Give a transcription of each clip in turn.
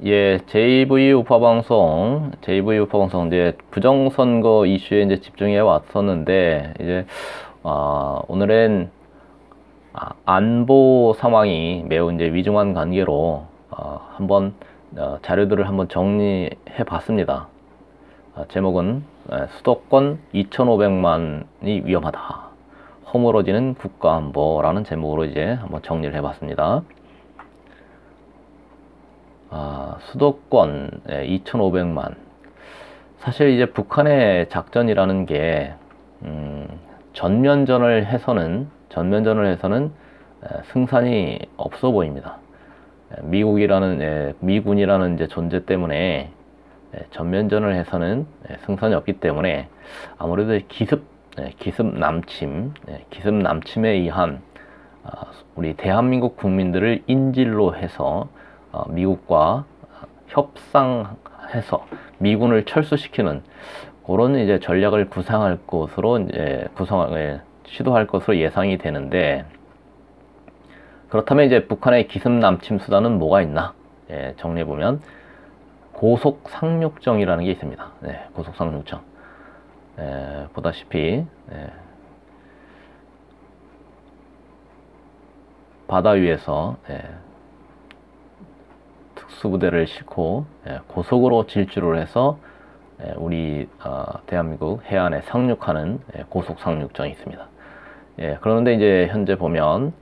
예, JV 우파 방송, 이제 부정선거 이슈에 이제 집중해 왔었는데, 이제, 오늘은, 안보 상황이 매우 이제 위중한 관계로, 한번, 자료들을 한번 정리해 봤습니다. 제목은, 수도권 2,500만이 위험하다. 허물어지는 국가안보라는 제목으로 이제 한번 정리를 해 봤습니다. 수도권 2,500만. 사실 이제 북한의 작전이라는 게 전면전을 해서는 승산이 없어 보입니다. 미군이라는 이제 존재 때문에 전면전을 해서는 승산이 없기 때문에 아무래도 기습 남침에 의한 우리 대한민국 국민들을 인질로 해서 미국과 협상해서 미군을 철수시키는 그런 이제 전략을 시도할 것으로 예상이 되는데, 그렇다면 이제 북한의 기습 남침 수단은 뭐가 있나? 정리해 보면 고속 상륙정이라는 게 있습니다. 고속 상륙정. 보다시피 바다 위에서 특수부대를 싣고 고속으로 질주를 해서 우리 대한민국 해안에 상륙하는 고속 상륙정이 있습니다. 그런데 이제 현재 보면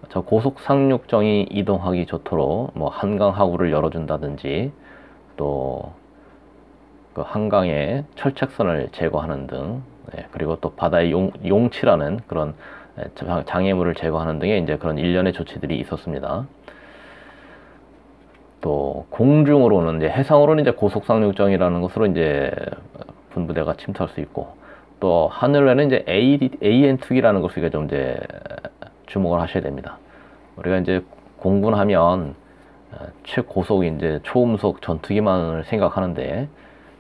저 고속 상륙정이 이동하기 좋도록 뭐 한강 하구를 열어준다든지 또 그 한강에 철책선을 제거하는 등, 그리고 또 바다의 용치라는 그런 장애물을 제거하는 등의 이제 그런 일련의 조치들이 있었습니다. 또 공중으로는 이제 해상으로는 이제 고속 상륙정이라는 것으로 이제 군부대가 침투할 수 있고, 또 하늘에는 이제 AN2기라는 것을 좀 이제 주목을 하셔야 됩니다. 우리가 이제 공군하면 최고속 이제 초음속 전투기만을 생각하는데,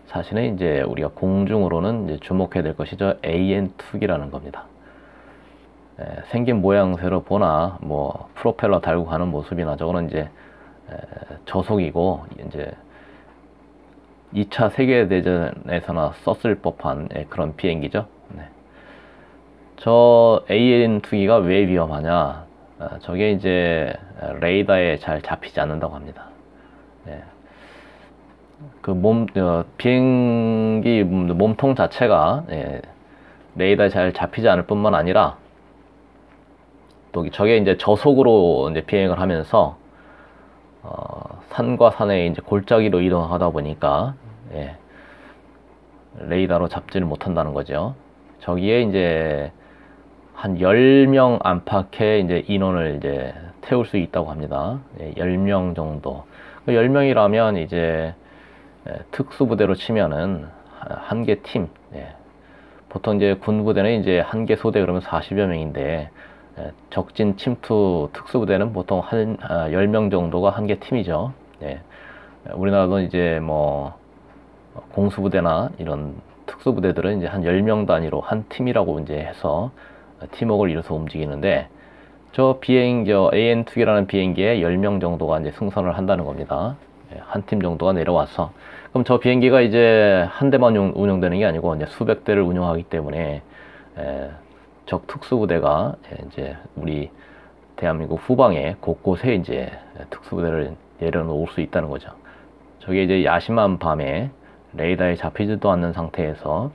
사실은 이제 우리가 공중으로는 이제 주목해야 될 것이 저 AN2기라는 겁니다. 생긴 모양새로 보나 뭐 프로펠러 달고 가는 모습이나 저거는 이제 저속이고 이제 2차 세계대전에서나 썼을 법한 그런 비행기죠. 저 AN2기가 왜 위험하냐? 저게 이제 레이더에 잘 잡히지 않는다고 합니다. 비행기 몸통 자체가 레이더에 잘 잡히지 않을 뿐만 아니라 또 저게 이제 저속으로 이제 비행을 하면서 산과 산의 이제 골짜기로 이동하다 보니까 레이더로 잡지를 못한다는 거죠. 저기에 이제 한 10명 안팎의 이제 인원을 이제 태울 수 있다고 합니다. 10명 정도. 10명이라면 이제 특수부대로 치면은 한 개 팀. 보통 이제 군부대는 이제 한 개 소대 그러면 40여 명인데, 적진 침투 특수부대는 보통 한 10명 정도가 한 개 팀이죠. 우리나라도 이제 뭐 공수부대나 이런 특수부대들은 이제 한 10명 단위로 한 팀이라고 이제 해서 팀워크를 이뤄서 움직이는데, 저 AN2기라는 비행기에 10명 정도가 이제 승선을 한다는 겁니다. 한 팀 정도가 내려와서. 그럼 저 비행기가 이제 한 대만 운영되는 게 아니고 이제 수백 대를 운영하기 때문에 적 특수부대가 이제 우리 대한민국 후방에 곳곳에 이제 특수부대를 내려놓을 수 있다는 거죠. 저게 이제 야심한 밤에 레이더에 잡히지도 않는 상태에서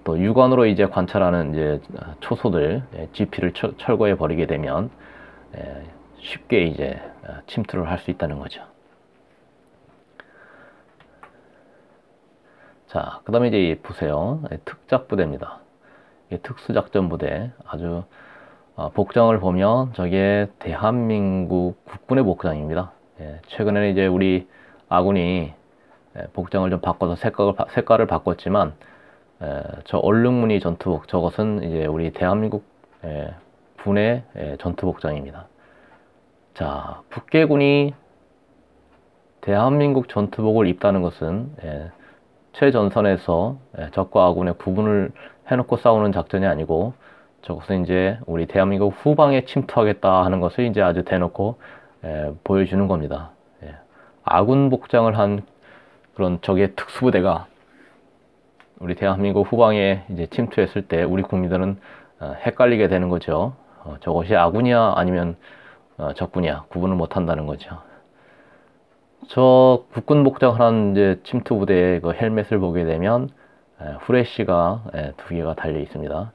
또 육안으로 이제 관찰하는 이제 초소들 GP를 철거해 버리게 되면 쉽게 이제 침투를 할 수 있다는 거죠. 자, 그 다음에 이제 보세요. 특작부대입니다. 특수작전부대. 아주 복장을 보면 저게 대한민국 국군의 복장입니다. 최근에는 이제 우리 아군이 복장을 좀 바꿔서 색깔을 바꿨지만, 저 얼룩무늬 전투복, 저것은 이제 우리 대한민국 군의 전투복장입니다. 자, 북계군이 대한민국 전투복을 입다는 것은 최전선에서 적과 아군의 구분을 해놓고 싸우는 작전이 아니고, 저것은 이제 우리 대한민국 후방에 침투하겠다 하는 것을 이제 아주 대놓고 보여주는 겁니다. 아군 복장을 한 그런 적의 특수부대가 우리 대한민국 후방에 이제 침투했을 때 우리 국민들은 헷갈리게 되는 거죠. 저것이 아군이야 아니면 적군이야 구분을 못 한다는 거죠. 저 국군 복장을 한 이제 침투 부대의 그 헬멧을 보게 되면 후레쉬가 두 개가 달려 있습니다.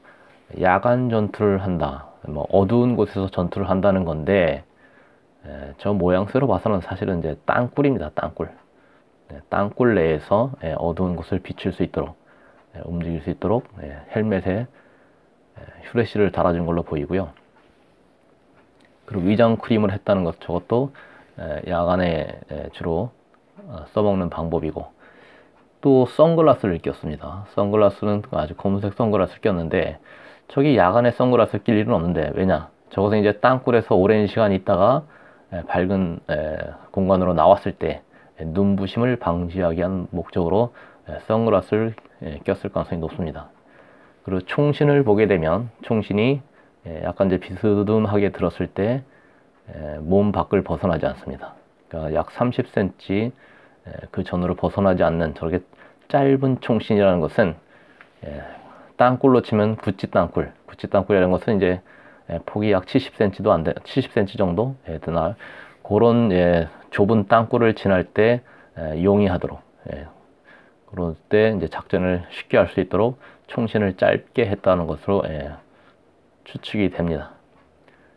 야간 전투를 한다. 뭐 어두운 곳에서 전투를 한다는 건데 저 모양새로 봐서는 사실은 이제 땅굴입니다. 땅굴. 땅굴 내에서 어두운 곳을 비칠 수 있도록 움직일 수 있도록 헬멧에 후레쉬를 달아준 걸로 보이고요. 그리고 위장 크림을 했다는 것 저것도 야간에 주로 써먹는 방법이고 또 선글라스를 꼈습니다. 선글라스는 아주 검은색 선글라스를 꼈는데 저기 야간에 선글라스를 낄 일은 없는데 왜냐? 저것은 이제 땅굴에서 오랜 시간 있다가 밝은 공간으로 나왔을 때 눈부심을 방지하기 위한 목적으로 선글라스를 꼈을 가능성이 높습니다. 그리고 총신을 보게 되면 총신이 약간 이제 비스듬하게 들었을 때 몸 밖을 벗어나지 않습니다. 그러니까 약 30cm 그 전후로 벗어나지 않는 저렇게 짧은 총신이라는 것은 땅굴로 치면 구찌 땅굴이라는 것은 이제 폭이 약 70cm도 안 돼, 70cm 정도 되나 그런 좁은 땅굴을 지날 때 용이하도록 그럴 때 이제 작전을 쉽게 할 수 있도록 총신을 짧게 했다는 것으로 추측이 됩니다.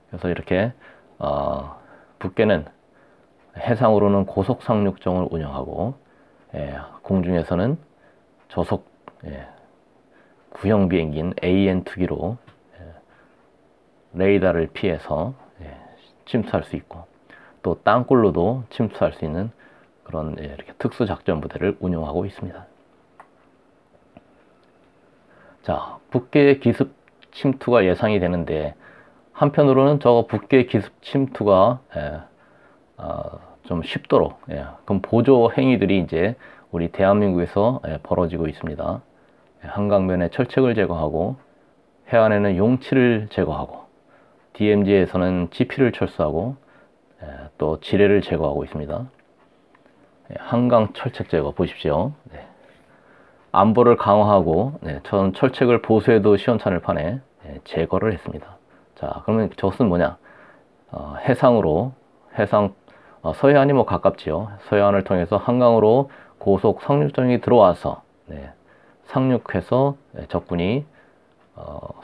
그래서 이렇게 북괴는 해상으로는 고속 상륙정을 운영하고 공중에서는 저속 구형 비행기인 AN2기로 레이더를 피해서 침투할 수 있고 또 땅굴로도 침투할 수 있는 그런 이렇게 특수 작전 부대를 운영하고 있습니다. 자, 북괴 기습 침투가 예상이 되는데 한편으로는 저 북괴 기습 침투가 좀 쉽도록 그럼 보조 행위들이 이제 우리 대한민국에서 벌어지고 있습니다. 한강변에 철책을 제거하고 해안에는 용치를 제거하고 DMZ에서는 GP를 철수하고 또 지뢰를 제거하고 있습니다. 한강 철책 제거 보십시오. 안보를 강화하고 전 철책을 보수해도 시원찮을 판에 제거를 했습니다. 자, 그러면 저것은 뭐냐? 해상으로 서해안이 뭐 가깝지요. 서해안을 통해서 한강으로 고속 상륙정이 들어와서 상륙해서 적군이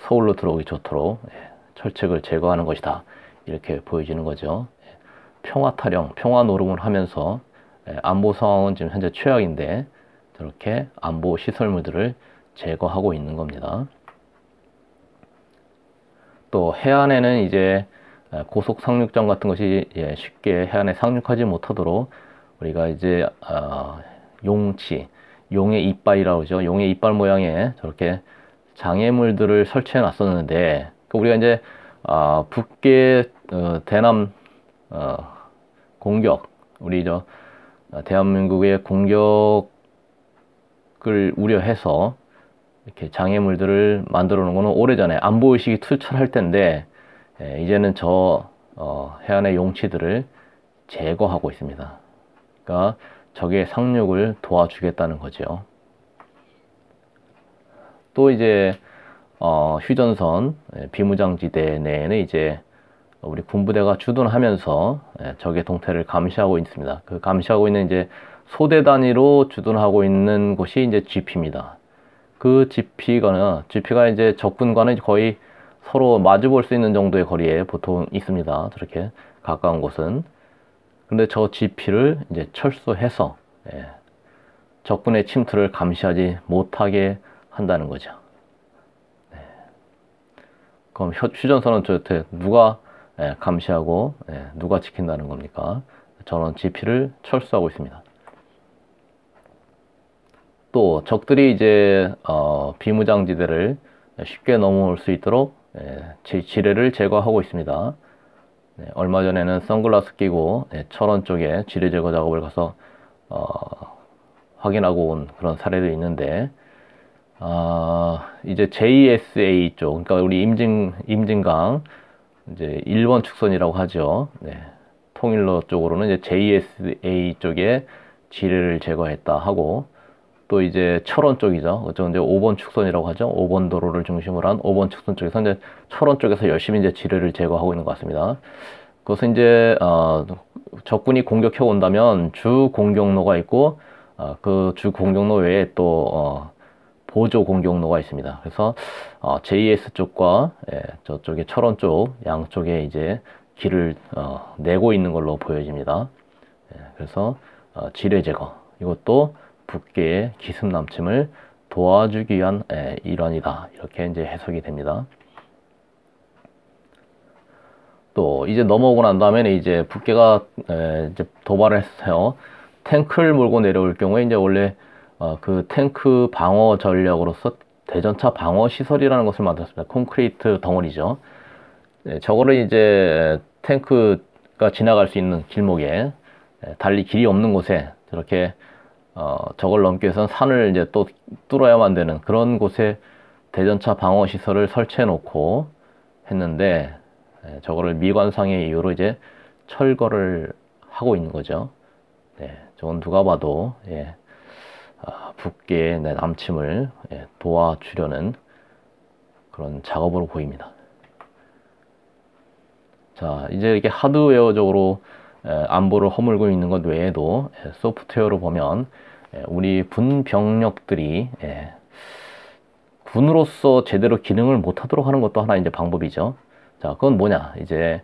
서울로 들어오기 좋도록 철책을 제거하는 것이다. 이렇게 보여지는 거죠. 평화 타령, 평화 노름을 하면서 안보 상황은 지금 현재 최악인데 저렇게 안보 시설물들을 제거하고 있는 겁니다. 또 해안에는 이제 고속 상륙장 같은 것이 쉽게 해안에 상륙하지 못하도록 우리가 이제 용치, 용의 이빨이라고 그러죠. 용의 이빨 모양의 저렇게 장애물들을 설치해 놨었는데 우리가 이제 북괴 대남 공격, 우리 대한민국의 공격을 우려해서 이렇게 장애물들을 만들어 놓은 거는 오래전에 안보의식이 투철할 텐데 이제는 저 해안의 용치들을 제거하고 있습니다. 그러니까 적의 상륙을 도와주겠다는 거죠. 또 이제 휴전선 비무장지대 내에는 이제 우리 군부대가 주둔하면서 적의 동태를 감시하고 있습니다. 그 감시하고 있는 이제 소대 단위로 주둔하고 있는 곳이 이제 GP입니다. 그 GP가 이제 적군과는 거의 서로 마주 볼 수 있는 정도의 거리에 보통 있습니다. 저렇게 가까운 곳은. 근데 저 GP를 이제 철수해서 적군의 침투를 감시하지 못하게 한다는 거죠. 그럼 휴전선은 저한테 누가 감시하고 누가 지킨다는 겁니까? 저는 GP를 철수하고 있습니다. 또 적들이 이제 비무장지대를 쉽게 넘어올 수 있도록 지뢰를 제거하고 있습니다. 얼마 전에는 선글라스 끼고 철원 쪽에 지뢰 제거 작업을 가서 확인하고 온 그런 사례도 있는데 이제 JSA 쪽, 그러니까 우리 임진강 이제 1번 축선이라고 하죠. 통일로 쪽으로는 이제 JSA 쪽에 지뢰를 제거했다 하고, 또 이제 철원 쪽이죠. 그죠? 이제 5번 축선이라고 하죠. 5번 도로를 중심으로 한 5번 축선 쪽에서 이제 철원 쪽에서 열심히 이제 지뢰를 제거하고 있는 것 같습니다. 그것은 이제 적군이 공격해 온다면 주 공격로가 있고, 그 주 공격로 외에 또 보조 공격로가 있습니다. 그래서 JS 쪽과 저쪽에 철원 쪽 양쪽에 이제 길을 내고 있는 걸로 보여집니다. 그래서 지뢰 제거, 이것도 북괴의 기습 남침을 도와주기 위한 일환이다, 이렇게 이제 해석이 됩니다. 또 이제 넘어오고 난 다음에 이제 북괴가 이제 도발을 했어요. 탱크를 몰고 내려올 경우에 이제 원래 그 탱크 방어 전략으로서 대전차 방어 시설이라는 것을 만들었습니다. 콘크리트 덩어리죠. 저거를 이제 탱크가 지나갈 수 있는 길목에, 달리 길이 없는 곳에 저렇게 저걸 넘기 위해서는 산을 이제 또 뚫어야만 되는 그런 곳에 대전차 방어 시설을 설치해 놓고 했는데, 저거를 미관상의 이유로 이제 철거를 하고 있는 거죠. 저건 누가 봐도 북괴의 남침을 도와주려는 그런 작업으로 보입니다. 자, 이제 이렇게 하드웨어적으로 안보를 허물고 있는 것 외에도 소프트웨어로 보면 우리 군 병력들이 군으로서 제대로 기능을 못하도록 하는 것도 하나 이제 방법이죠. 자, 그건 뭐냐? 이제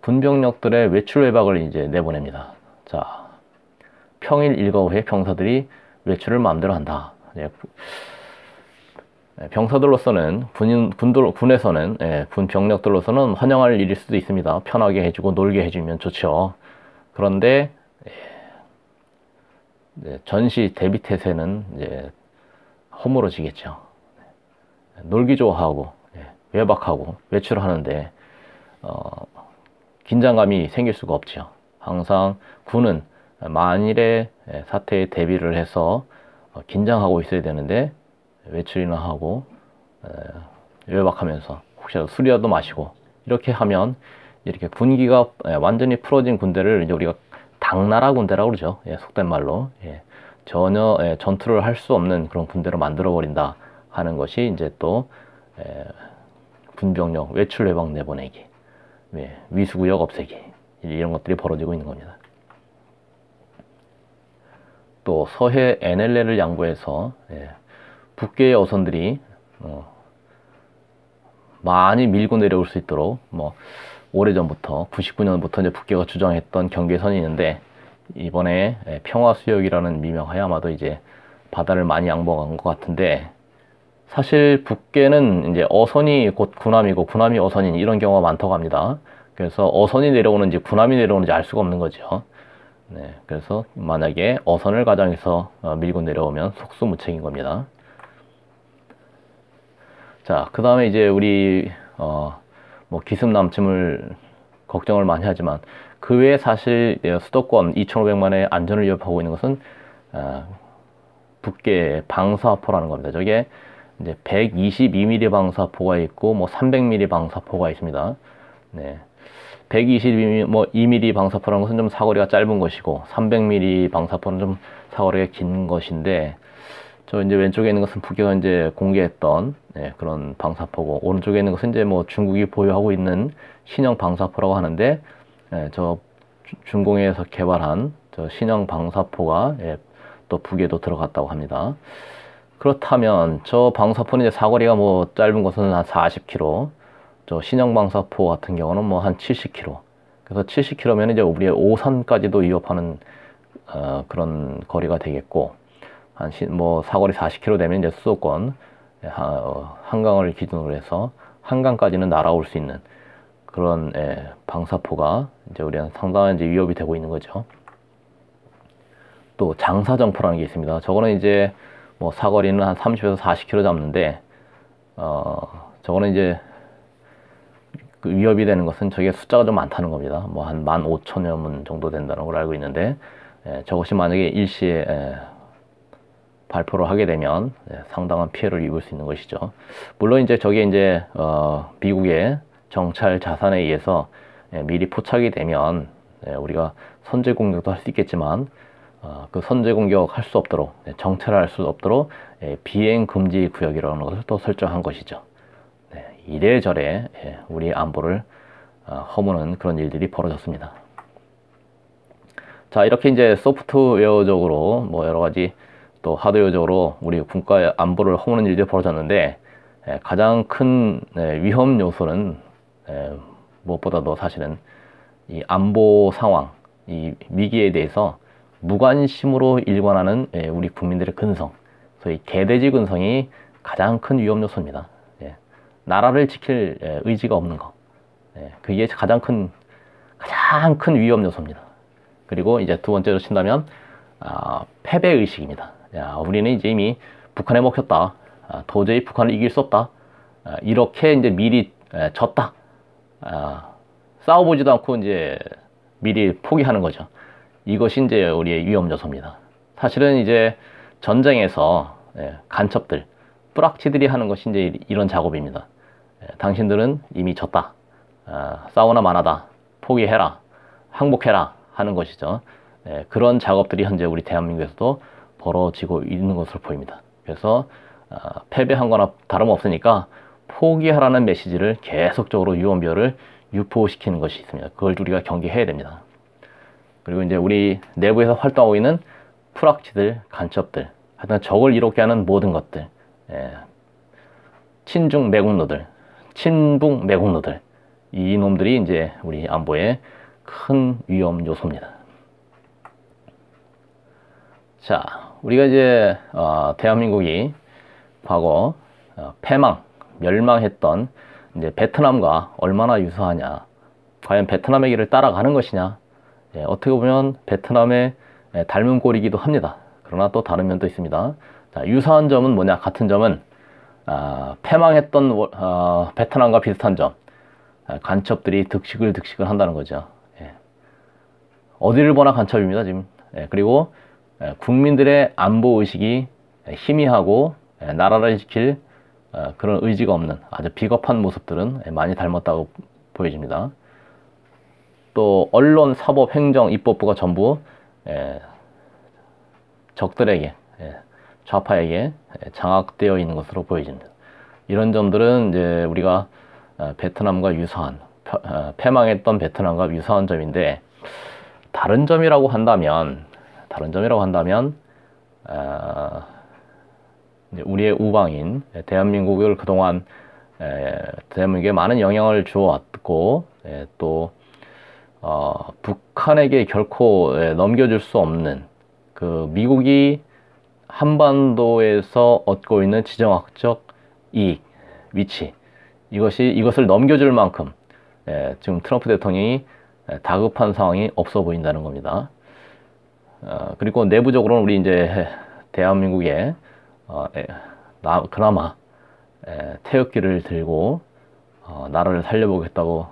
군 병력들의 외출 외박을 이제 내보냅니다. 자, 평일 일과 후에 병사들이 외출을 마음대로 한다. 병사들로서는 군에서는 군 병력들로서는 환영할 일일 수도 있습니다. 편하게 해주고 놀게 해주면 좋죠. 그런데 전시 대비 태세는 이제 허물어지겠죠. 놀기 좋아하고 외박하고 외출하는데 긴장감이 생길 수가 없죠. 항상 군은 만일의 사태에 대비를 해서 긴장하고 있어야 되는데, 외출이나 하고 외박하면서 혹시라도 술이라도 마시고 이렇게 하면 이렇게 군기가 완전히 풀어진 군대를 이제 우리가 당나라 군대라고 그러죠. 속된 말로 전혀 전투를 할 수 없는 그런 군대로 만들어 버린다 하는 것이 이제 또 군병력 외출 외박 내보내기, 위수구역 없애기, 이런 것들이 벌어지고 있는 겁니다. 또 서해 NLL을 양보해서 북괴의 어선들이 많이 밀고 내려올 수 있도록 오래전부터 99년부터 이제 북괴가 주장했던 경계선이 있는데, 이번에 평화수역이라는 미명하에 아마도 이제 바다를 많이 양보한 것 같은데, 사실 북괴는 이제 어선이 곧 군함이고 군함이 어선인 이런 경우가 많다고 합니다. 그래서 어선이 내려오는지 군함이 내려오는지 알 수가 없는 거죠. 그래서 만약에 어선을 가장해서 밀고 내려오면 속수무책인 겁니다. 자, 그 다음에 이제 우리 기습 남침을 걱정을 많이 하지만 그 외에 사실 수도권 2,500만의 안전을 위협하고 있는 것은 북괴 방사포라는 겁니다. 저게 이제 122mm 방사포가 있고 300mm 방사포가 있습니다. 122mm 방사포라는 것은 좀 사거리가 짧은 것이고, 300mm 방사포는 좀 사거리가 긴 것인데, 저 이제 왼쪽에 있는 것은 북괴가 이제 공개했던 그런 방사포고, 오른쪽에 있는 것은 이제 중국이 보유하고 있는 신형 방사포라고 하는데, 저 중공에서 개발한 저 신형 방사포가 또 북에도 들어갔다고 합니다. 그렇다면 저 방사포는 이제 사거리가 짧은 것은 한 40km, 저 신형 방사포 같은 경우는 한 70km. 그래서 70km면 이제 우리의 오산까지도 위협하는 그런 거리가 되겠고, 사거리 40km 되면 이제 수도권 한강을 기준으로 해서 한강까지는 날아올 수 있는 그런 방사포가 이제 우리한테 상당한 이제 위협이 되고 있는 거죠. 또 장사정포라는 게 있습니다. 저거는 이제 사거리는 한 30에서 40km 잡는데, 저거는 이제 그 위협이 되는 것은 저게 숫자가 좀 많다는 겁니다. 한 15,000여 문 정도 된다는 걸 알고 있는데, 저것이 만약에 일시에 발표를 하게 되면 상당한 피해를 입을 수 있는 것이죠. 물론 이제 저게 이제 미국의 정찰 자산에 의해서 미리 포착이 되면 우리가 선제 공격도 할 수 있겠지만 그 선제 공격 할 수 없도록 정찰을 할 수 없도록 비행 금지 구역이라는 것을 또 설정한 것이죠. 이래저래 우리 안보를 허무는 그런 일들이 벌어졌습니다. 자, 이렇게 이제 소프트웨어적으로 뭐 여러 가지 또 하드웨어적으로 우리 국가의 안보를 허무는 일들이 벌어졌는데 가장 큰 위험 요소는 무엇보다도 사실은 이 안보 상황, 이 위기에 대해서 무관심으로 일관하는 우리 국민들의 근성, 소위 개돼지 근성이 가장 큰 위험 요소입니다. 나라를 지킬 의지가 없는 거, 그게 가장 큰 위험 요소입니다. 그리고 이제 두 번째로 친다면 패배 의식입니다. 우리는 이제 이미 북한에 먹혔다. 도저히 북한을 이길 수 없다. 이렇게 이제 미리 졌다. 싸워보지도 않고 이제 미리 포기하는 거죠. 이것이 이제 우리의 위험 요소입니다. 사실은 이제 전쟁에서 간첩들, 뿌락치들이 하는 것이 이제 이런 작업입니다. 당신들은 이미 졌다. 싸우나 마나다. 포기해라. 항복해라. 하는 것이죠. 그런 작업들이 현재 우리 대한민국에서도 벌어지고 있는 것으로 보입니다. 그래서 패배한 거나 다름없으니까 포기하라는 메시지를 계속적으로 유언비어를 유포시키는 것이 있습니다. 그걸 우리가 경계해야 됩니다. 그리고 이제 우리 내부에서 활동하고 있는 프락치들, 간첩들, 하여튼 적을 이롭게 하는 모든 것들, 친중 매국노들, 친북 매국노들, 이 놈들이 이제 우리 안보의 큰 위험 요소입니다. 자, 우리가 이제 대한민국이 과거 패망, 멸망했던 이제 베트남과 얼마나 유사하냐, 과연 베트남의 길을 따라가는 것이냐, 어떻게 보면 베트남의 닮은 꼴이기도 합니다. 그러나 또 다른 면도 있습니다. 자, 유사한 점은 뭐냐? 같은 점은 패망했던 베트남과 비슷한 점, 간첩들이 득식을 한다는 거죠. 어디를 보나 간첩입니다, 지금. 그리고 국민들의 안보 의식이 희미하고 나라를 지킬 그런 의지가 없는 아주 비겁한 모습들은 많이 닮았다고 보여집니다. 또 언론, 사법, 행정, 입법부가 전부 적들에게, 좌파에게 장악되어 있는 것으로 보여집니다. 이런 점들은 이제 우리가 베트남과 유사한, 패망했던 베트남과 유사한 점인데, 다른 점이라고 한다면 우리의 우방인 대한민국을 그동안 대한민국에 많은 영향을 주어왔고, 또 북한에게 결코 넘겨줄 수 없는 그 미국이 한반도에서 얻고 있는 지정학적 이익, 위치, 이것을 넘겨줄 만큼 지금 트럼프 대통령이 다급한 상황이 없어 보인다는 겁니다. 그리고 내부적으로는 우리 이제 대한민국에 그나마 태극기를 들고 나라를 살려보겠다고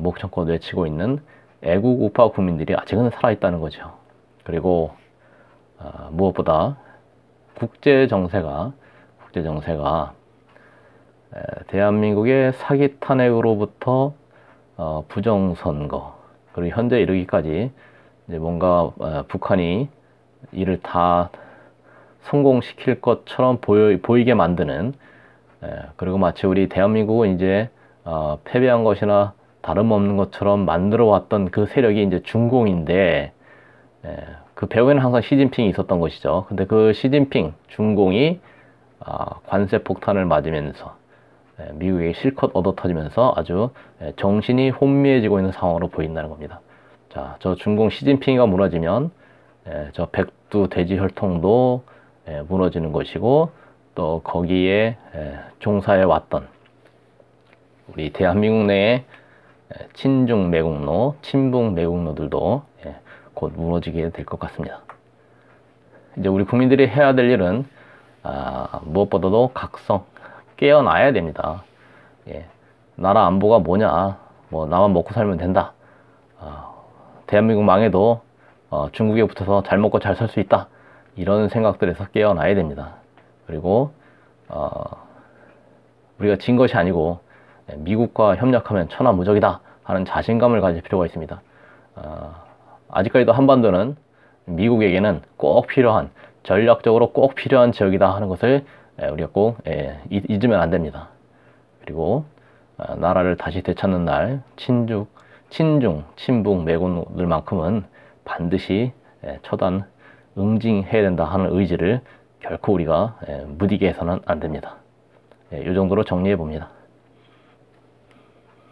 목청껏 외치고 있는 애국 우파 국민들이 아직은 살아있다는 거죠. 그리고 무엇보다 국제 정세가 대한민국의 사기 탄핵으로부터 부정선거, 그리고 현재 이르기까지 이제 뭔가 북한이 이를 다 성공시킬 것처럼 보이게 만드는, 그리고 마치 우리 대한민국은 이제 패배한 것이나 다름없는 것처럼 만들어 왔던 그 세력이 이제 중공인데, 그 배후에는 항상 시진핑이 있었던 것이죠. 근데 그 시진핑 중공이 관세 폭탄을 맞으면서 미국에게 실컷 얻어터지면서 아주 정신이 혼미해지고 있는 상황으로 보인다는 겁니다. 자, 저 중공 시진핑이가 무너지면 저 백두 대지 혈통도 무너지는 것이고, 또 거기에 종사해 왔던 우리 대한민국 내의 친중 매국노, 친북 매국노들도 곧 무너지게 될 것 같습니다. 이제 우리 국민들이 해야 될 일은 무엇보다도 각성, 깨어나야 됩니다. 나라 안보가 뭐냐, 뭐 나만 먹고 살면 된다, 대한민국 망해도 중국에 붙어서 잘 먹고 잘 살 수 있다, 이런 생각들에서 깨어나야 됩니다. 그리고 우리가 진 것이 아니고 미국과 협력하면 천하무적이다 하는 자신감을 가질 필요가 있습니다. 아직까지도 한반도는 미국에게는 꼭 필요한, 전략적으로 꼭 필요한 지역이다 하는 것을 우리가 꼭 잊으면 안 됩니다. 그리고 나라를 다시 되찾는 날 친북 매국노들만큼은 반드시 처단 응징해야 된다 하는 의지를 결코 우리가 무디게 해서는 안 됩니다. 이 정도로 정리해 봅니다.